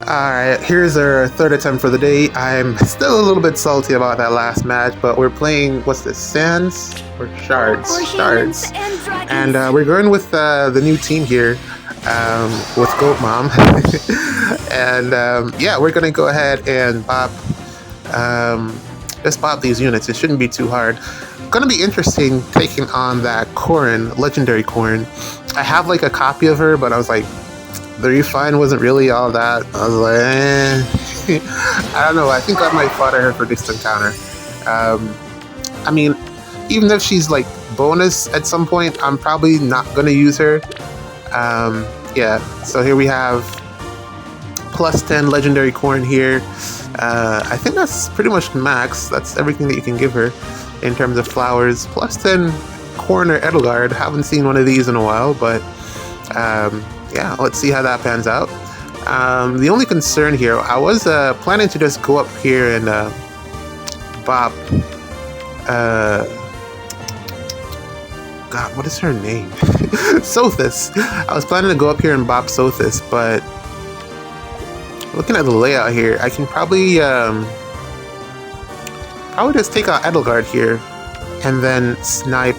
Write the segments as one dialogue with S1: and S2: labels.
S1: Alright, here's our third attempt for the day. I'm still a little bit salty about that last match, but we're playing, what's this, Sands? Or Shards? Shards. And we're going with the new team here, with Goat Mom. And yeah, we're gonna go ahead and just pop these units. It shouldn't be too hard. Gonna be interesting taking on that Corrin, legendary Corrin. I have like a copy of her, but I was like, the refine wasn't really all that. I was like, I don't know. I think I might fodder her for distant counter. I mean, even if she's like bonus at some point, I'm probably not gonna use her. Yeah. So here we have plus 10 legendary Corrin here. I think that's pretty much max. That's everything that you can give her in terms of flowers. Plus 10 Corrin or Edelgard. Haven't seen one of these in a while, but yeah, let's see how that pans out. The only concern here, I was planning to just go up here and bop. God, what is her name? Sothis. I was planning to go up here and bop Sothis, but looking at the layout here, I can probably just take out Edelgard here and then snipe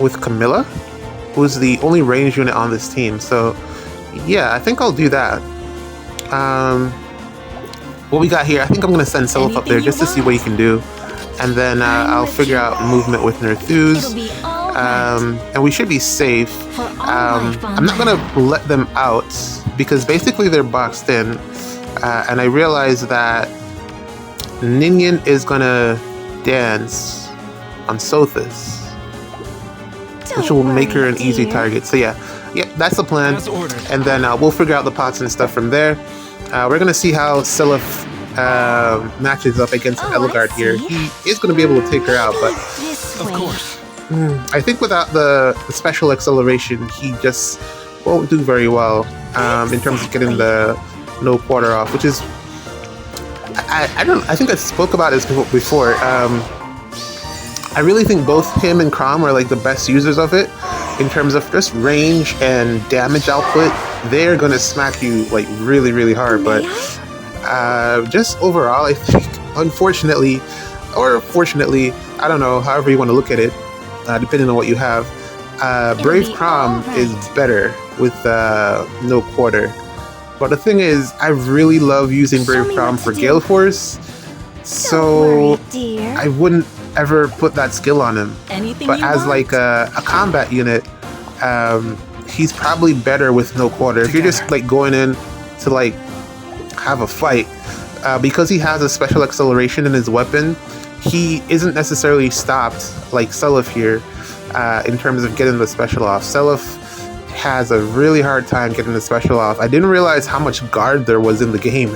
S1: with Camilla, who's the only range unit on this team. So yeah, I think I'll do that. What we got here, I think I'm gonna send Seliph up there just to see what he can do, and then I'll figure out movement with Nerthuz, and we should be safe. I'm not gonna let them out because basically they're boxed in, and I realize that Ninian is gonna dance on Sothis, which will make her an easy target. So yeah, that's the plan. And then we'll figure out the pots and stuff from there. We're gonna see how Seliph matches up against Edelgard here. He is gonna be able to take her out, but
S2: of course,
S1: I think without the special acceleration, he just won't do very well in terms of getting the no quarter off, which is I think I spoke about this before. I really think both him and Crom are like the best users of it in terms of just range and damage output. They're gonna smack you like really, really hard, but just overall, I think, unfortunately, or fortunately, I don't know, however you want to look at it, depending on what you have, Brave Crom is better with no quarter. But the thing is, I really love using Brave Crom for Gale Force, so I wouldn't ever put that skill on him. But as like a combat unit, he's probably better with no quarter. If you're just like going in to like have a fight, because he has a special acceleration in his weapon, he isn't necessarily stopped like Seliph here in terms of getting the special off. Seliph has a really hard time getting the special off. I didn't realize how much guard there was in the game.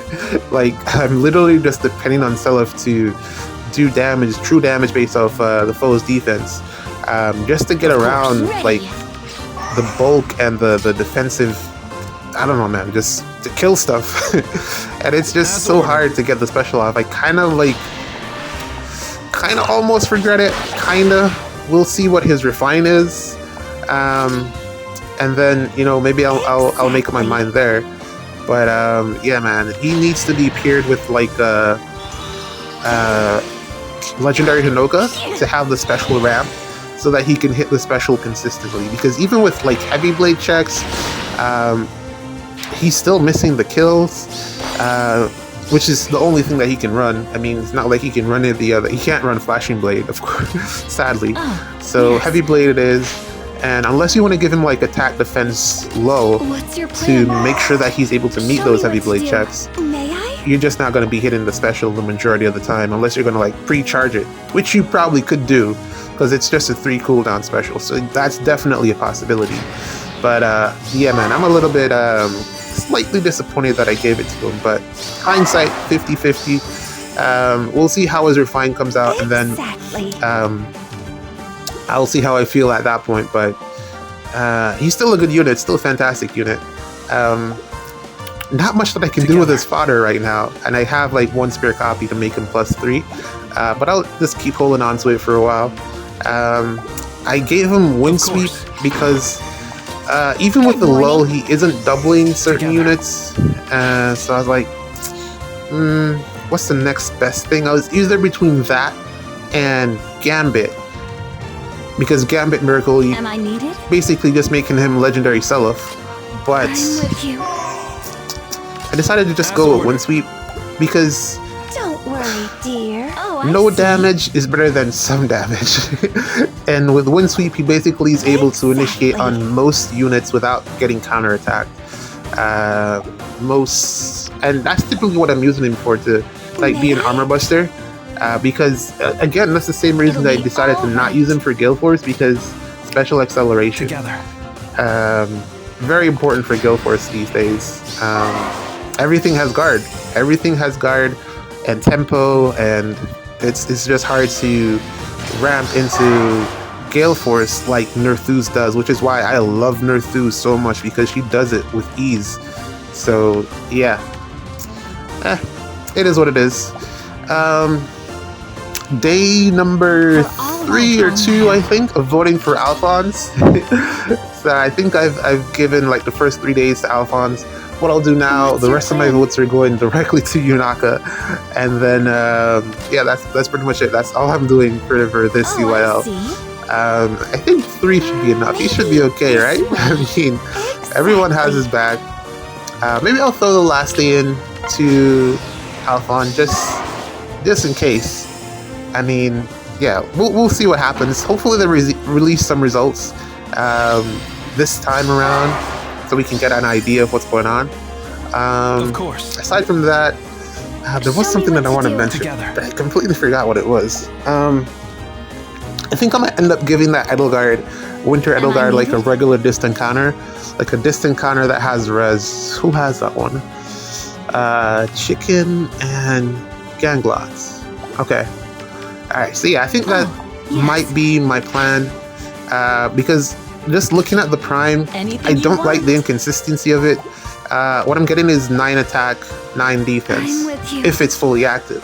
S1: Like, I'm literally just depending on Seliph to do damage, true damage based off the foe's defense, just to get around like the bulk and the defensive, I don't know, man, just to kill stuff. And it's just so hard to get the special off. I kind of almost regret it, we'll see what his refine is, and then, you know, maybe I'll make up my mind there. But yeah, man, he needs to be paired with like legendary Hinoka to have the special ramp, so that he can hit the special consistently. Because even with like heavy blade checks, he's still missing the kills, which is the only thing that he can run. I mean, it's not like he can run any of the other. He can't run flashing blade, of course, sadly. So yes. Heavy blade it is. And unless you want to give him like attack defense low to make sure that he's able to meet those heavy blade checks, you're just not going to be hitting the special the majority of the time, unless you're going to like pre-charge it, which you probably could do because it's just a 3 cooldown special. So that's definitely a possibility. But yeah, man, I'm a little bit slightly disappointed that I gave it to him, but hindsight 50-50. We'll see how his refine comes out, and then I'll see how I feel at that point. But he's still a good unit, still a fantastic unit. Not much that I can do with his fodder right now, and I have like 1 spare copy to make him +3, but I'll just keep holding on to it for a while. I gave him Wind Sweep because even with the lull, he isn't doubling certain units, So I was like, what's the next best thing? I was either between that and Gambit. Because Gambit Miracle, you basically just making him legendary sell-off. But I decided to just go with Wind Sweep because
S2: don't worry, dear.
S1: No damage is better than some damage. And with Wind Sweep, he basically is able to initiate on most units without getting counterattacked. And that's typically what I'm using him for, to like be an armor buster. Because again, that's the same reason that I decided to not use him for Gale Force, because special acceleration. Very important for Gale Force these days. Everything has guard. Everything has guard and tempo, and it's just hard to ramp into Gale Force like Nerthus does, which is why I love Nerthus so much, because she does it with ease. So yeah, it is what it is. Day number 3 or 2, I think, of voting for Alphonse. So I think I've given like the first 3 days to Alphonse. What I'll do now, the rest of my votes are going directly to Yunaka, and then yeah, that's pretty much it. That's all I'm doing for this CYL. I think 3 should be enough. He should be okay, right? I mean, everyone has his back. Maybe I'll throw the last day in to Alphonse just in case. I mean, yeah, we'll see what happens. Hopefully they release some results this time around, so we can get an idea of what's going on.
S3: Of course.
S1: Aside from that, there was something that I want to mention, but I completely forgot what it was. I think I might end up giving that Edelgard, Winter Edelgard, like a regular distant counter, like a distant counter that has res. Who has that one? Chicken and Ganglots. Okay. Alright, so yeah, I think that might be my plan, because just looking at the Prime, I don't like the inconsistency of it. What I'm getting is 9 attack, 9 defense, if it's fully active,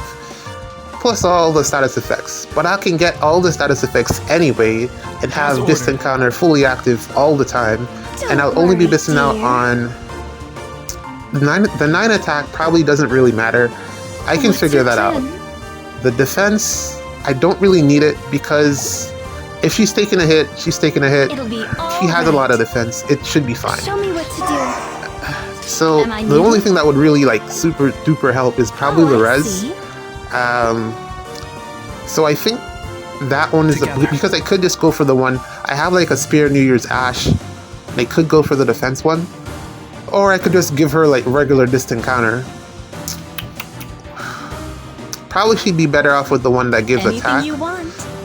S1: plus all the status effects. But I can get all the status effects anyway and have distant counter fully active all the time, and I'll only be missing out on the 9 attack. Probably doesn't really matter. I can figure that out. The defense, I don't really need it, because if she's taking a hit, she's taking a hit. She has a lot of defense. It should be fine.
S2: Show me what to do.
S1: So the only thing that would really like super duper help is probably the res. So I think that one is because I could just go for the one. I have like a spare New Year's Ash. I could go for the defense one, or I could just give her like regular distant counter. Probably she'd be better off with the one that gives attack.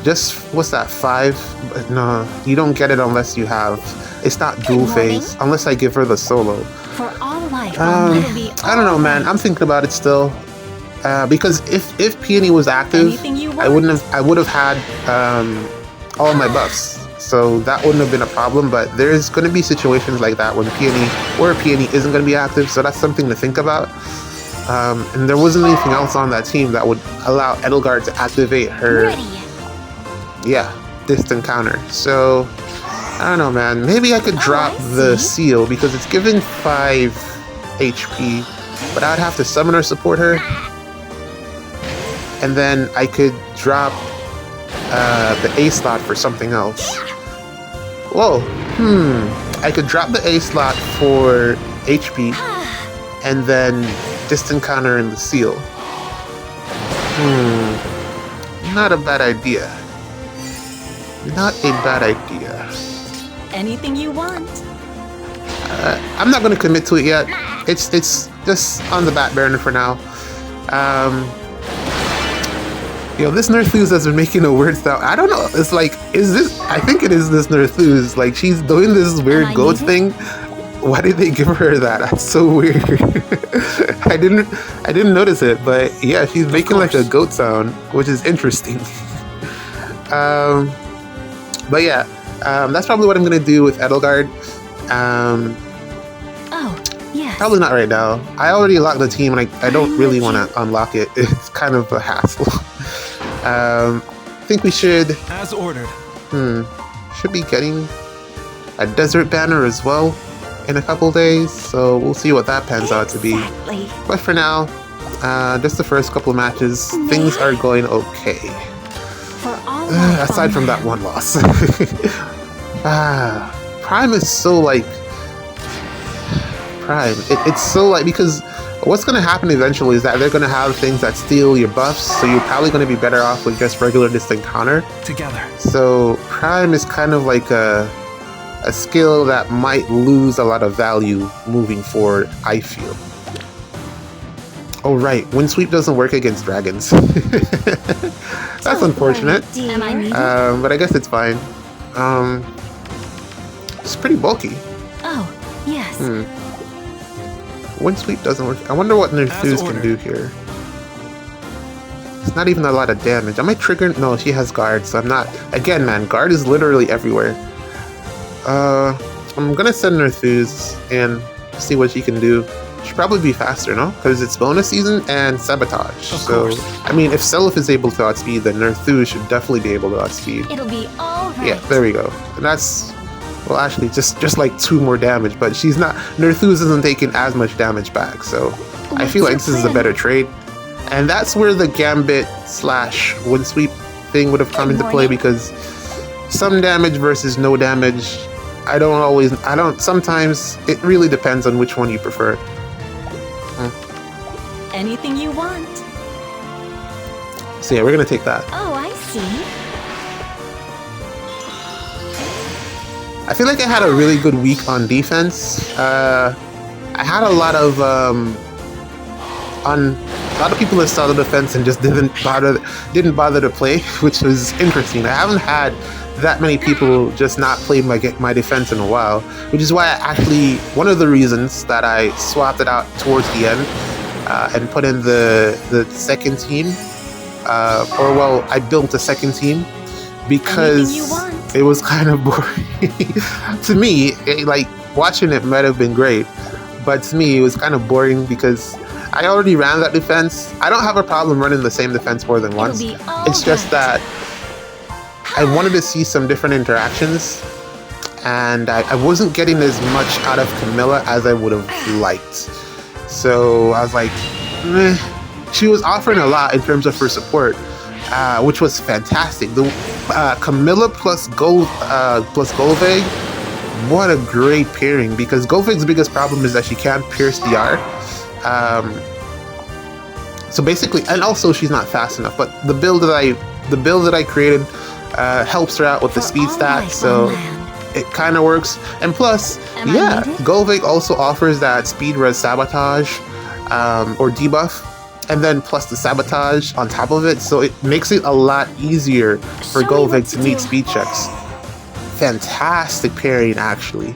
S1: Just, what's that, 5? But no, you don't get it unless you have. It's not dual phase, unless I give her the solo.
S2: For all life,
S1: I don't know, man. I'm thinking about it still. Because if Peony was active, I would have had all my buffs. So that wouldn't have been a problem, but there's going to be situations like that when Peony isn't going to be active, so that's something to think about. And there wasn't anything else on that team that would allow Edelgard to activate her distant counter. So I don't know, man. Maybe I could drop the seal, because it's given 5 HP, but I'd have to summon or support her, and then I could drop the A slot for something else. Whoa, I could drop the A slot for HP, and then distant counter in the seal. Not a bad idea. Not a bad idea.
S2: Anything you want.
S1: I'm not going to commit to it yet. It's just on the back burner for now. This Nerthus has been making a weird sound. I don't know. It's like, I think it is this Nerthus. Like, she's doing this weird goat thing. Why did they give her that? That's so weird. I didn't notice it, but yeah, she's making like a goat sound, which is interesting. But yeah, that's probably what I'm gonna do with Edelgard. Probably not right now. I already locked the team, and I don't really want to unlock it. It's kind of a hassle. I think we should.
S3: As ordered.
S1: Should be getting a desert banner as well. in a couple days, so we'll see what that pans out to be.
S2: Exactly.
S1: But for now, just the first couple of matches, things are going okay.
S2: For all life
S1: Aside
S2: on
S1: from that
S2: land.
S1: one loss. Prime is so like... Prime. It's so like... Because what's going to happen eventually is that they're going to have things that steal your buffs, so you're probably going to be better off with just regular distinct counter.
S3: Together.
S1: So Prime is kind of like a skill that might lose a lot of value moving forward, I feel. Oh right, Wind Sweep doesn't work against dragons. That's
S2: Don't
S1: unfortunate.
S2: worry, dear. Am I needed?
S1: But I guess it's fine. It's pretty bulky.
S2: Oh, yes.
S1: Wind Sweep doesn't work. I wonder what Nerthus can
S3: ordered.
S1: do here. It's not even a lot of damage. Am I triggered? No, she has guard, so I'm not. Again, man, guard is literally everywhere. I'm gonna send Nerthus and see what she can do. Should probably be faster, no? Because it's bonus season and sabotage.
S3: Of
S1: So,
S3: course.
S1: I mean, if Seliph is able to outspeed, then Nerthus should definitely be able to outspeed.
S2: It'll be all right.
S1: Yeah, there we go. And that's, well, actually, just like 2 more damage, but she's not. Nerthus isn't taking as much damage back, so I
S2: What's
S1: feel like
S2: your
S1: this is a
S2: plan?
S1: better trade. And that's where the Gambit / Wind Sweep thing would have come
S2: Good
S1: into play
S2: morning.
S1: because some damage versus no damage. Sometimes it really depends on which one you prefer.
S2: Anything you want.
S1: So yeah, we're gonna take that.
S2: Oh, I see.
S1: I feel like I had a really good week on defense. I had a lot of people that started defense and just didn't bother to play, which was interesting. I haven't had that many people just not play my defense in a while, which is why one of the reasons that I swapped it out towards the end and put in the second team, I built a second team because
S2: Anything you want.
S1: it was kind of boring. To me, like watching it might have been great, but to me it was kind of boring because I already ran that defense. I don't have a problem running the same defense more than once.
S2: It'll be all
S1: It's just
S2: right.
S1: that I wanted to see some different interactions, and I wasn't getting as much out of Camilla as I would have liked. So I was like, meh. She was offering a lot in terms of her support, which was fantastic. The Camilla plus Golvig, what a great pairing, because Golvig's biggest problem is that she can't pierce the R. So basically, and also she's not fast enough. But the build that I created helps her out with the
S2: For
S1: speed
S2: all
S1: stat,
S2: life
S1: so
S2: on land.
S1: it kind of works. And plus,
S2: Am I
S1: yeah,
S2: needed?
S1: Golvig also offers that speed res sabotage or debuff, and then plus the sabotage on top of it, so it makes it a lot easier for
S2: Show me what
S1: Golvig
S2: to
S1: to meet
S2: do.
S1: speed checks. Fantastic pairing, actually.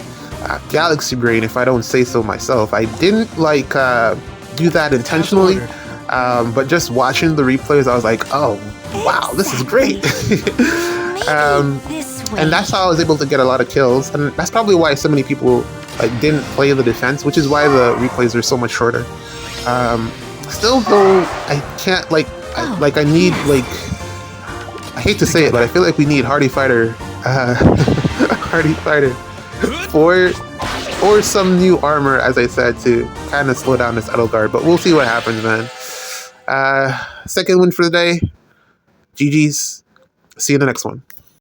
S1: Galaxy Brain, if I don't say so myself. I didn't do that intentionally, but just watching the replays, I was like, oh wow, this is great.
S2: Maybe this way.
S1: And that's how I was able to get a lot of kills, and that's probably why so many people didn't play the defense, which is why the replays are so much shorter. Still though, I can't I need I hate to say it, but I feel like we need Hardy Fighter Hardy Fighter or some new armor, as I said, to kind of slow down this Edelgard, but we'll see what happens, man. Second win for the day. GG's. See you in the next one.